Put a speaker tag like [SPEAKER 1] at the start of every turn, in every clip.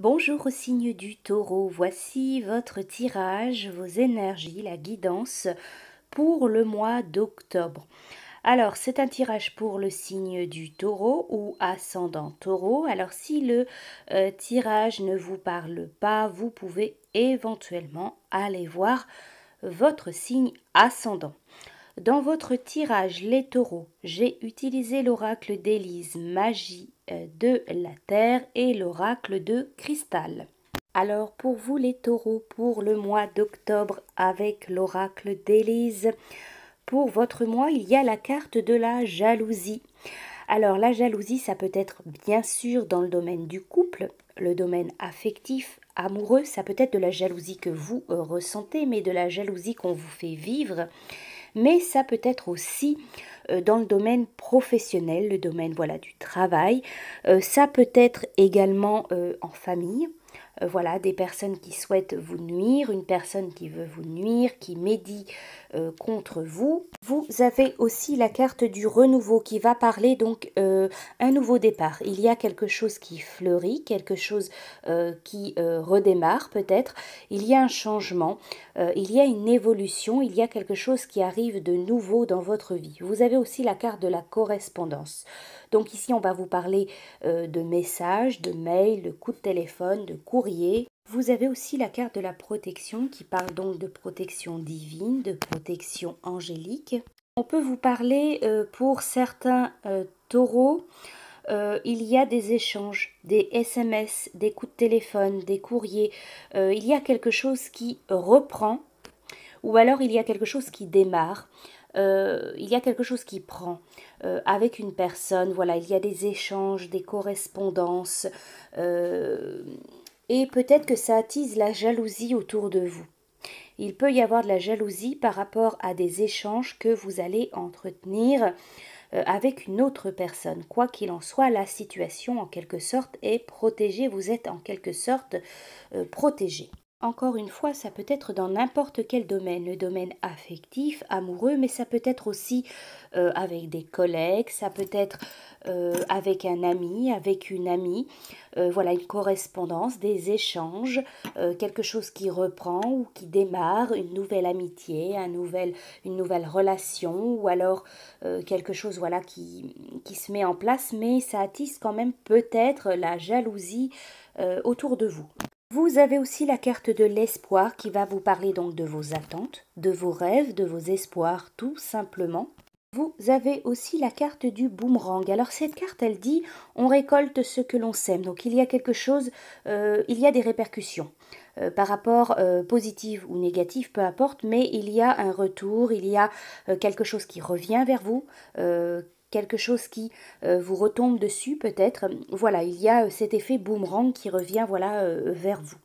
[SPEAKER 1] Bonjour au signe du Taureau, voici votre tirage, vos énergies, la guidance pour le mois d'octobre. Alors, c'est un tirage pour le signe du Taureau ou ascendant Taureau. Alors, si le tirage ne vous parle pas, vous pouvez éventuellement aller voir votre signe ascendant. Dans votre tirage, les taureaux, j'ai utilisé l'oracle d'Élise, magie de la terre et l'oracle de cristal. Alors pour vous les taureaux, pour le mois d'octobre avec l'oracle d'Élise, pour votre mois, il y a la carte de la jalousie. Alors la jalousie, ça peut être bien sûr dans le domaine du couple, le domaine affectif, amoureux, ça peut être de la jalousie que vous ressentez, mais de la jalousie qu'on vous fait vivre. Mais ça peut être aussi dans le domaine professionnel, le domaine voilà du travail. Ça peut être également en famille. Voilà, des personnes qui souhaitent vous nuire, une personne qui veut vous nuire, qui médit contre vous. Vous avez aussi la carte du renouveau qui va parler donc un nouveau départ. Il y a quelque chose qui fleurit, quelque chose qui redémarre peut-être. Il y a un changement, il y a une évolution, il y a quelque chose qui arrive de nouveau dans votre vie. Vous avez aussi la carte de la correspondance. Donc ici, on va vous parler de messages, de mails, de coups de téléphone, de courrier. Vous avez aussi la carte de la protection qui parle donc de protection divine, de protection angélique. On peut vous parler pour certains taureaux, il y a des échanges, des SMS, des coups de téléphone, des courriers. Il y a quelque chose qui reprend ou alors il y a quelque chose qui démarre. Il y a quelque chose qui prend avec une personne, voilà, il y a des échanges, des correspondances, et peut-être que ça attise la jalousie autour de vous. Il peut y avoir de la jalousie par rapport à des échanges que vous allez entretenir avec une autre personne. Quoi qu'il en soit, la situation en quelque sorte est protégée, vous êtes en quelque sorte protégé. Encore une fois, ça peut être dans n'importe quel domaine, le domaine affectif, amoureux, mais ça peut être aussi avec des collègues, ça peut être avec un ami, avec une amie, voilà, une correspondance, des échanges, quelque chose qui reprend ou qui démarre, une nouvelle amitié, une nouvelle relation, ou alors quelque chose voilà, qui se met en place, mais ça attise quand même peut-être la jalousie autour de vous. Vous avez aussi la carte de l'espoir qui va vous parler donc de vos attentes, de vos rêves, de vos espoirs tout simplement. Vous avez aussi la carte du boomerang. Alors cette carte, elle dit on récolte ce que l'on sème. Donc il y a quelque chose, il y a des répercussions par rapport positive ou négative, peu importe, mais il y a un retour, il y a quelque chose qui revient vers vous. Quelque chose qui vous retombe dessus peut-être. Voilà, il y a cet effet boomerang qui revient voilà vers vous.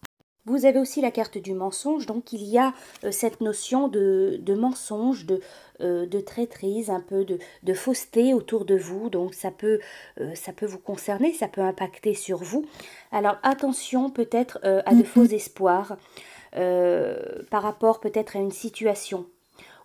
[SPEAKER 1] Vous avez aussi la carte du mensonge, donc il y a cette notion de mensonge, de traîtrise, un peu de fausseté autour de vous, donc ça peut vous concerner, ça peut impacter sur vous. Alors attention peut-être à de faux espoirs par rapport peut-être à une situation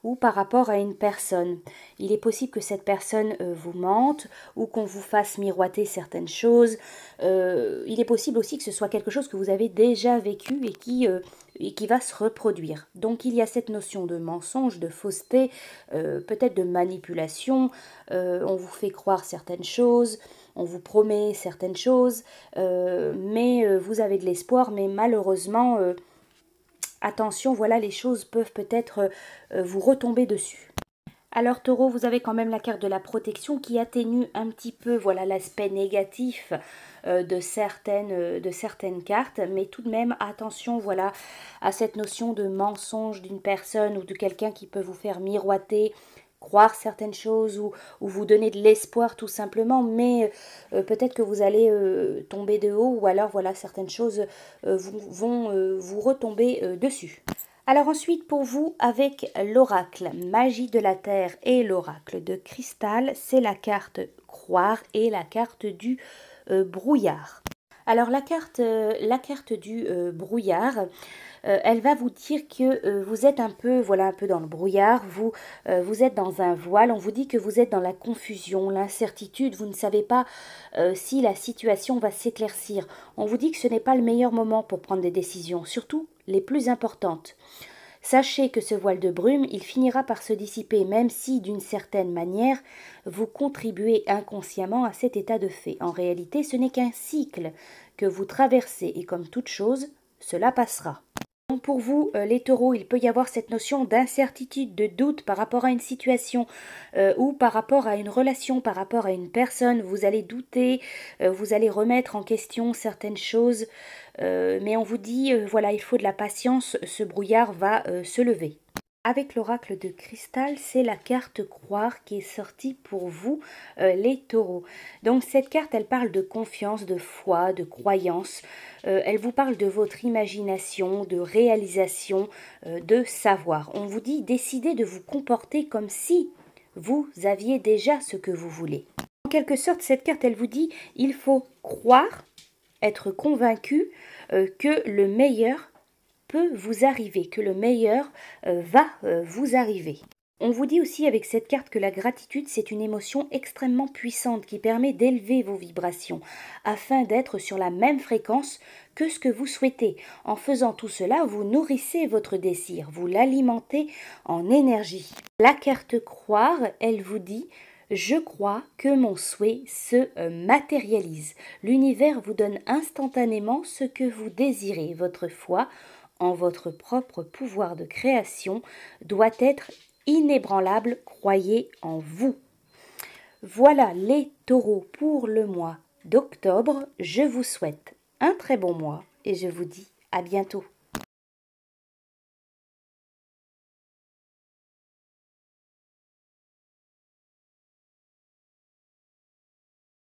[SPEAKER 1] ou par rapport à une personne. Il est possible que cette personne vous mente ou qu'on vous fasse miroiter certaines choses. Il est possible aussi que ce soit quelque chose que vous avez déjà vécu et qui va se reproduire. Donc il y a cette notion de mensonge, de fausseté, peut-être de manipulation. On vous fait croire certaines choses. On vous promet certaines choses, mais vous avez de l'espoir, mais malheureusement, attention, voilà, les choses peuvent peut-être vous retomber dessus. Alors Taureau, vous avez quand même la carte de la protection qui atténue un petit peu voilà l'aspect négatif de certaines cartes, mais tout de même attention voilà à cette notion de mensonge d'une personne ou de quelqu'un qui peut vous faire miroiter, croire certaines choses ou vous donner de l'espoir tout simplement, mais peut-être que vous allez tomber de haut ou alors voilà certaines choses vont vous retomber dessus. Alors ensuite pour vous avec l'oracle magie de la terre et l'oracle de cristal, c'est la carte croire et la carte du brouillard. Alors la carte du brouillard, elle va vous dire que vous êtes un peu, voilà, un peu dans le brouillard, vous êtes dans un voile, on vous dit que vous êtes dans la confusion, l'incertitude, vous ne savez pas si la situation va s'éclaircir. On vous dit que ce n'est pas le meilleur moment pour prendre des décisions, surtout les plus importantes. Sachez que ce voile de brume, il finira par se dissiper, même si, d'une certaine manière, vous contribuez inconsciemment à cet état de fait. En réalité, ce n'est qu'un cycle que vous traversez, et comme toute chose, cela passera. Donc pour vous, les taureaux, il peut y avoir cette notion d'incertitude, de doute par rapport à une situation ou par rapport à une relation, par rapport à une personne. Vous allez douter, vous allez remettre en question certaines choses, mais on vous dit, voilà, il faut de la patience, ce brouillard va se lever. Avec l'oracle de cristal, c'est la carte croire qui est sortie pour vous, les taureaux. Donc cette carte, elle parle de confiance, de foi, de croyance. Elle vous parle de votre imagination, de réalisation, de savoir. On vous dit, décidez de vous comporter comme si vous aviez déjà ce que vous voulez. En quelque sorte, cette carte, elle vous dit, il faut croire, être convaincu que le meilleur peut vous arriver, que le meilleur va vous arriver. On vous dit aussi avec cette carte que la gratitude, c'est une émotion extrêmement puissante qui permet d'élever vos vibrations afin d'être sur la même fréquence que ce que vous souhaitez. En faisant tout cela, vous nourrissez votre désir, vous l'alimentez en énergie. La carte croire, elle vous dit je crois que mon souhait se matérialise. L'univers vous donne instantanément ce que vous désirez. Votre foi en votre propre pouvoir de création doit être inébranlable, croyez en vous. Voilà les taureaux pour le mois d'octobre. Je vous souhaite un très bon mois et je vous dis à bientôt.